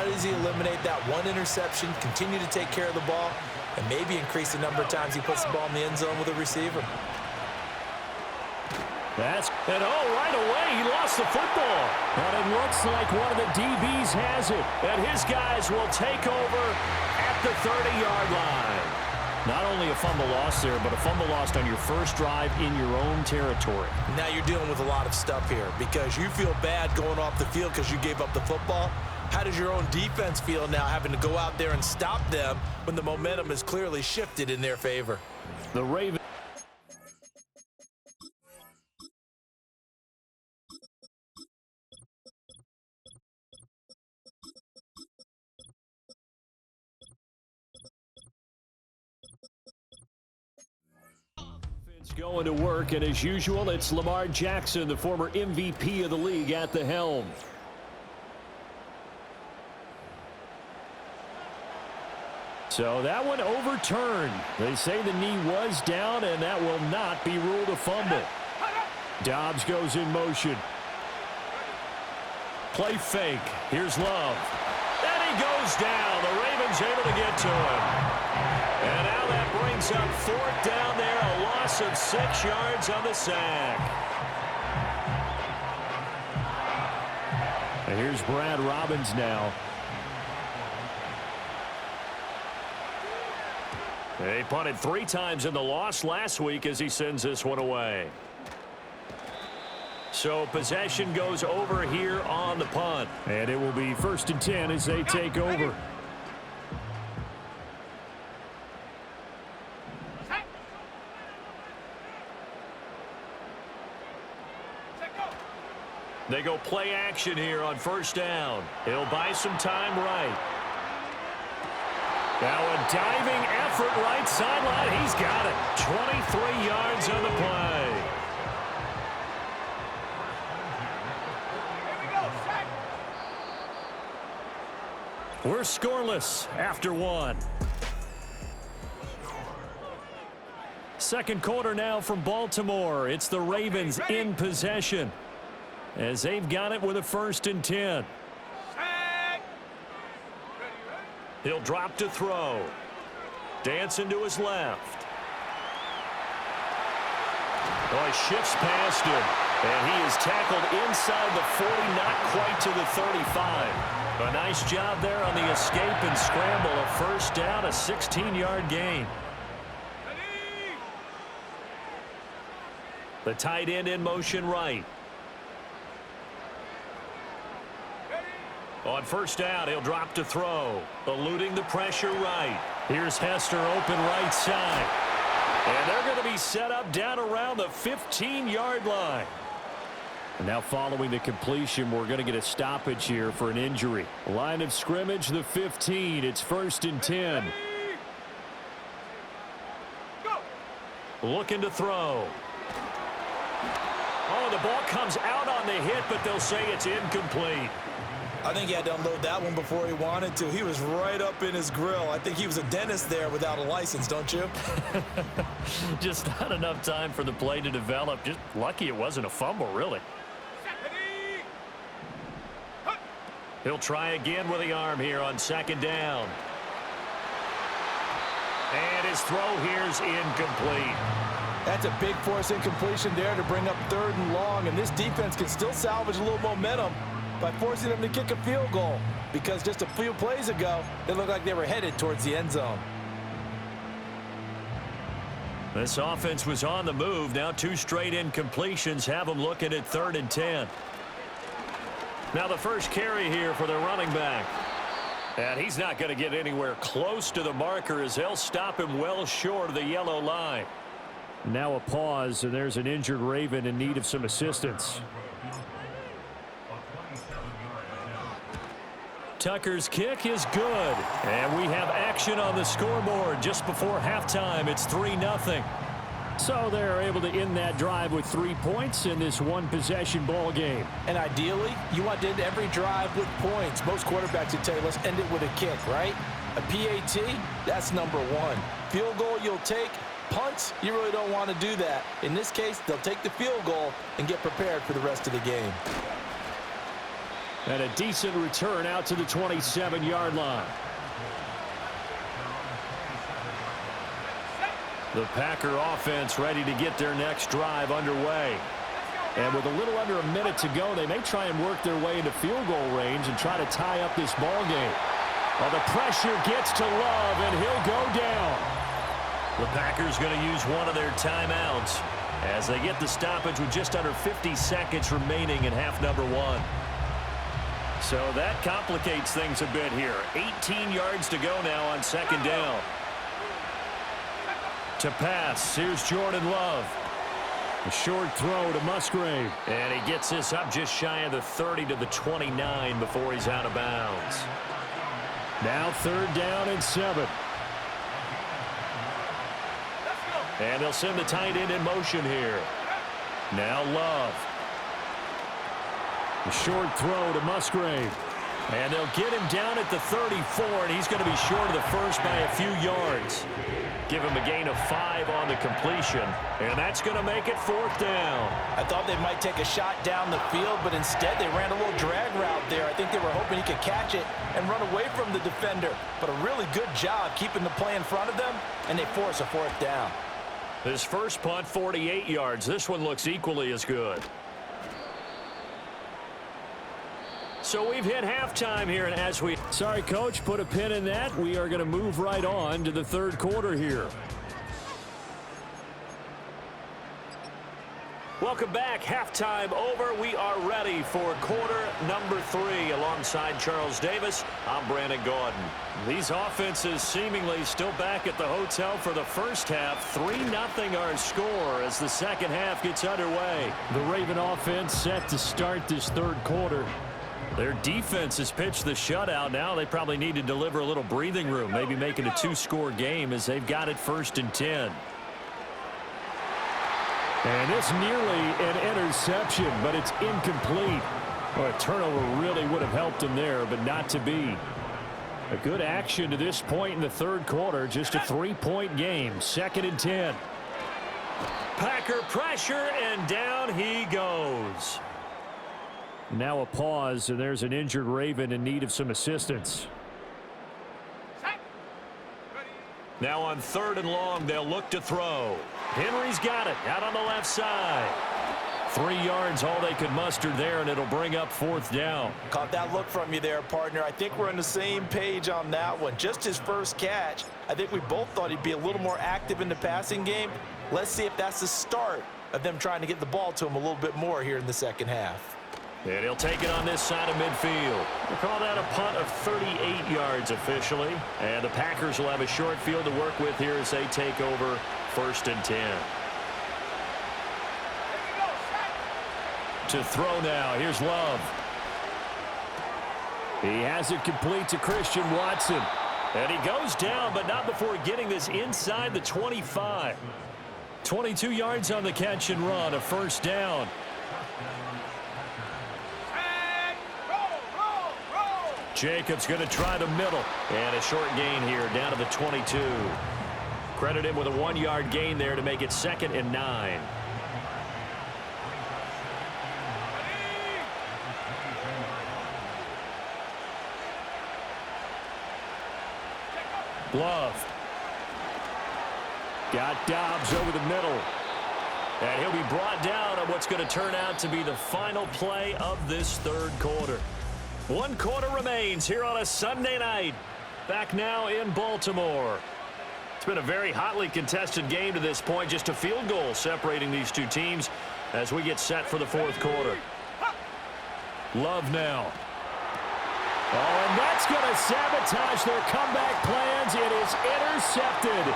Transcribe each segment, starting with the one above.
does he eliminate that one interception, continue to take care of the ball, and maybe increase the number of times he puts the ball in the end zone with a receiver? And right away, he lost the football. And it looks like one of the DBs has it. And his guys will take over at the 30-yard line. Not only a fumble loss there, but a fumble lost on your first drive in your own territory. Now you're dealing with a lot of stuff here because you feel bad going off the field because you gave up the football. How does your own defense feel now having to go out there and stop them when the momentum is clearly shifted in their favor? The Ravens. Going to work, and as usual, it's Lamar Jackson, the former MVP of the league, at the helm. So that one overturned. They say the knee was down, and that will not be ruled a fumble. Dobbs goes in motion. Play fake. Here's Love. And he goes down. The Ravens able to get to him. And now that brings up fourth down there, a loss of 6 yards on the sack. And here's Brad Robbins now. He punted 3 times in the loss last week as he sends this one away. So possession goes over here on the punt. And it will be 1st and 10 as they take over. They go play action here on 1st down. He'll buy some time right. Now a diving effort right sideline. He's got it. 23 yards on the play. We're scoreless after 1. Second quarter now from Baltimore. It's the Ravens in possession as they've got it with a 1st and 10. He'll drop to throw. Dancing to his left. Boy, shifts past him. And he is tackled inside the 40, not quite to the 35. A nice job there on the escape and scramble. A 1st down, a 16-yard gain. The tight end in motion right. On 1st down, he'll drop to throw. Eluding the pressure right. Here's Hester open right side. And they're going to be set up down around the 15-yard line. And now following the completion, we're going to get a stoppage here for an injury. Line of scrimmage, the 15. It's 1st and 10. Looking to throw. Oh, the ball comes out on the hit, but they'll say it's incomplete. I think he had to unload that one before he wanted to. He was right up in his grill. I think he was a dentist there without a license, don't you? Just not enough time for the play to develop. Just lucky it wasn't a fumble, really. He'll try again with the arm here on 2nd down. And his throw here's incomplete. That's a big force incompletion there to bring up 3rd and long, and this defense can still salvage a little momentum by forcing them to kick a field goal, because just a few plays ago, it looked like they were headed towards the end zone. This offense was on the move. Now 2 straight incompletions have them looking at 3rd and 10. Now the first carry here for the running back. And he's not going to get anywhere close to the marker as they'll stop him well short of the yellow line. Now a pause, and there's an injured Raven in need of some assistance. Tucker's kick is good. And we have action on the scoreboard just before halftime. It's 3-0. So they're able to end that drive with 3 points in this one-possession ball game. And ideally, you want to end every drive with points. Most quarterbacks would tell you, let's end it with a kick, right? A PAT, that's number 1. Field goal you'll take. Punts, you really don't want to do that. In this case, they'll take the field goal and get prepared for the rest of the game. And a decent return out to the 27-yard line. The Packer offense ready to get their next drive underway. And with a little under a minute to go, they may try and work their way into field goal range and try to tie up this ball game. Well, the pressure gets to Love, and he'll go down. The Packers going to use one of their timeouts as they get the stoppage with just under 50 seconds remaining in half number one. So that complicates things a bit here. 18 yards to go now on second down. To pass, here's Jordan Love. A short throw to Musgrave. And he gets this up just shy of the 30 to the 29 before he's out of bounds. Now third down and 7. And they'll send the tight end in motion here. Now Love. A short throw to Musgrave. And they'll get him down at the 34, and he's going to be short of the first by a few yards. Give him a gain of 5 on the completion, and that's going to make it fourth down. I thought they might take a shot down the field, but instead they ran a little drag route there. I think they were hoping he could catch it and run away from the defender. But a really good job keeping the play in front of them, and they force a fourth down. His first punt, 48 yards. This one looks equally as good. So we've hit halftime here, and as we... Sorry, Coach, put a pin in that. We are going to move right on to the third quarter here. Welcome back. Halftime over. We are ready for quarter number 3. Alongside Charles Davis, I'm Brandon Gaudin. These offenses seemingly still back at the hotel for the first half. 3-0 our score as the second half gets underway. The Raven offense set to start this third quarter. Their defense has pitched the shutout. Now they probably need to deliver a little breathing room, maybe make it a 2-score game as they've got it 1st and 10. And it's nearly an interception, but it's incomplete. Well, a turnover really would have helped him there, but not to be. A good action to this point in the third quarter. Just a 3-point game. 2nd and 10. Packer pressure, and down he goes. Now a pause, and there's an injured Raven in need of some assistance. Now on 3rd and long, they'll look to throw. Henry's got it out on the left side. 3 yards, all they could muster there, and it'll bring up 4th down. Caught that look from you there, partner. I think we're on the same page on that one. Just his first catch. I think we both thought he'd be a little more active in the passing game. Let's see if that's the start of them trying to get the ball to him a little bit more here in the second half. And he'll take it on this side of midfield. We'll call that a punt of 38 yards officially. And the Packers will have a short field to work with here as they take over 1st and 10. To throw now. Here's Love. He has it complete to Christian Watson. And he goes down, but not before getting this inside the 25. 22 yards on the catch and run. A 1st down. Jacobs going to try the middle. And a short gain here down to the 22. Credit him with a 1-yard gain there to make it 2nd and 9. Love. Got Dobbs over the middle. And he'll be brought down on what's going to turn out to be the final play of this third quarter. 1 quarter remains here on a Sunday night. Back now in Baltimore. It's been a very hotly contested game to this point. Just a field goal separating these two teams as we get set for the 4th quarter. Love now. Oh, and that's going to sabotage their comeback plans. It is intercepted.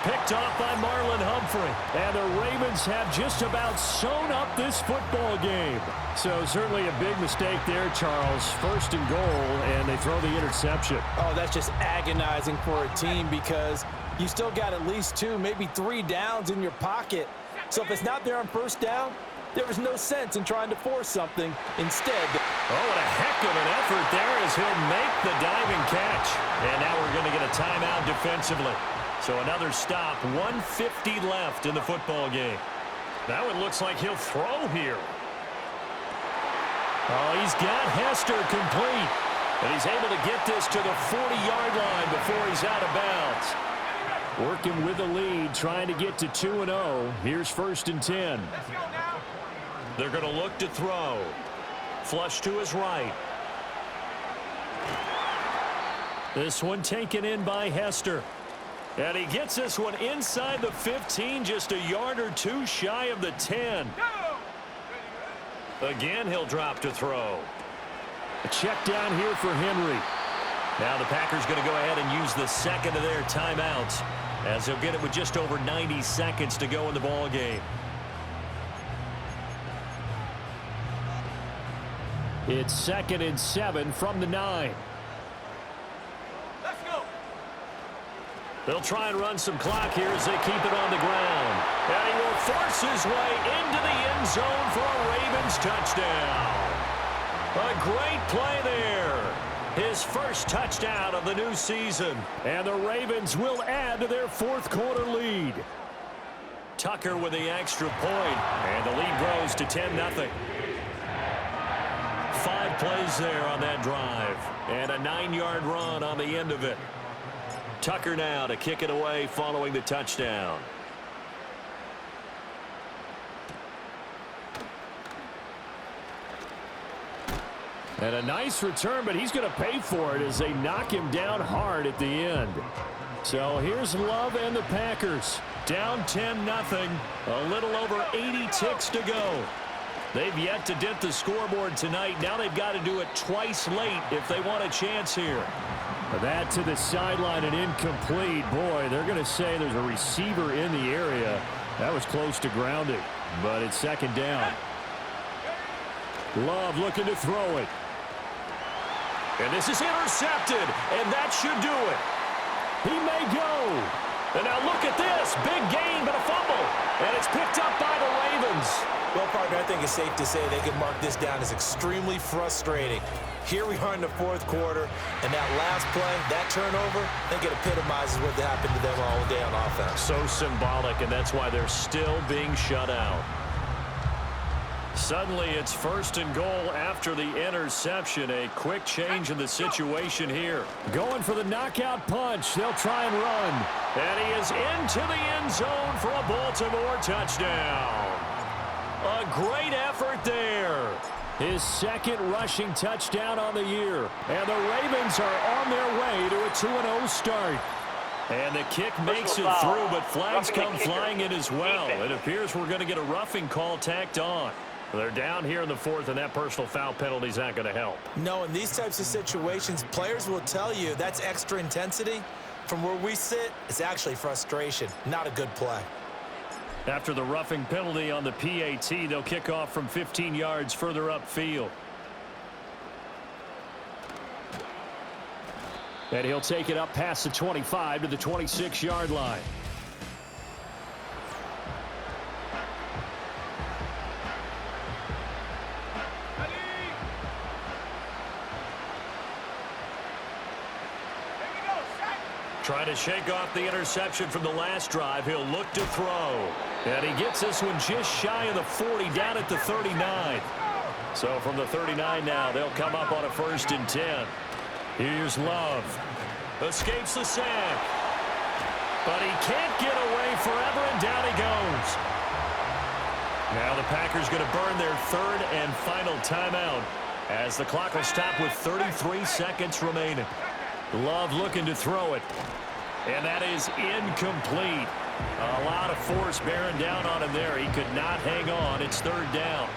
Picked off by Marlon Humphrey. And the Ravens have just about sewn up this football game. So certainly a big mistake there, Charles. 1st and goal, and they throw the interception. Oh, that's just agonizing for a team because you still got at least 2, maybe 3 downs in your pocket. So if it's not there on 1st down, there was no sense in trying to force something. Instead... Oh, what a heck of an effort there as he'll make the diving catch. And now we're going to get a timeout defensively. So another stop, 1:50 left in the football game. Now it looks like he'll throw here. Oh, he's got Hester complete. And he's able to get this to the 40-yard line before he's out of bounds. Working with the lead, trying to get to 2-0. Here's 1st and 10. They're going to look to throw. Flush to his right. This one taken in by Hester. And he gets this one inside the 15, just a yard or two shy of the 10. Again, he'll drop to throw. A check down here for Henry. Now the Packers going to go ahead and use the second of their timeouts, as they'll get it with just over 90 seconds to go in the ball game. It's 2nd and 7 from the 9. They'll try and run some clock here as they keep it on the ground. And he will force his way into the end zone for a Ravens touchdown. A great play there. His first touchdown of the new season. And the Ravens will add to their 4th quarter lead. Tucker with the extra point. And the lead grows to 10-0. 5 plays there on that drive. And a 9-yard run on the end of it. Tucker now to kick it away following the touchdown. And a nice return, but he's going to pay for it as they knock him down hard at the end. So here's Love and the Packers. Down 10-0. A little over 80 ticks to go. They've yet to dip the scoreboard tonight. Now they've got to do it twice late if they want a chance here. That to the sideline and incomplete. Boy, they're going to say there's a receiver in the area. That was close to grounding, but it's 2nd down. Love looking to throw it. And this is intercepted, and that should do it. He may go. And now look at this. Big gain, but a fumble. And it's picked up by the Ravens. Well, partner, I think it's safe to say they can mark this down as extremely frustrating. Here we are in the 4th quarter, and that last play, that turnover, I think it epitomizes what happened to them all day on offense. So symbolic, and that's why they're still being shut out. Suddenly, it's 1st and goal after the interception. A quick change in the situation here. Going for the knockout punch. They'll try and run. And he is into the end zone for a Baltimore touchdown. A great effort there. His 2nd rushing touchdown on the year. And the Ravens are on their way to a 2-0 start. And the kick makes it through, but flags come flying in as well. It appears we're going to get a roughing call tacked on. They're down here in the 4th, and that personal foul penalty is not going to help. No, in these types of situations, players will tell you that's extra intensity. From where we sit, it's actually frustration, not a good play. After the roughing penalty on the PAT, they'll kick off from 15 yards further upfield. And he'll take it up past the 25 to the 26-yard line. Trying to shake off the interception from the last drive. He'll look to throw. And he gets this one just shy of the 40, down at the 39. So from the 39 now, they'll come up on a 1st and 10. Here's Love. Escapes the sack. But he can't get away forever, and down he goes. Now the Packers going to burn their 3rd and final timeout as the clock will stop with 33 seconds remaining. Love looking to throw it. And that is incomplete. A lot of force bearing down on him there. He could not hang on. It's 3rd down.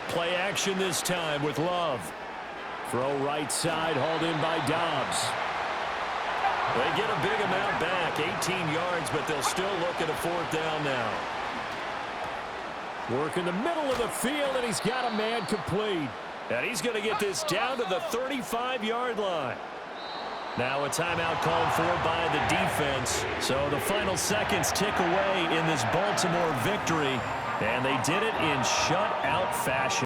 Play action this time with Love. Throw right side, hauled in by Dobbs. They get a big amount back, 18 yards, but they'll still look at a 4th down now. Work in the middle of the field, and he's got a man complete. And he's going to get this down to the 35-yard line. Now a timeout called for by the defense. So the final seconds tick away in this Baltimore victory. And they did it in shutout fashion.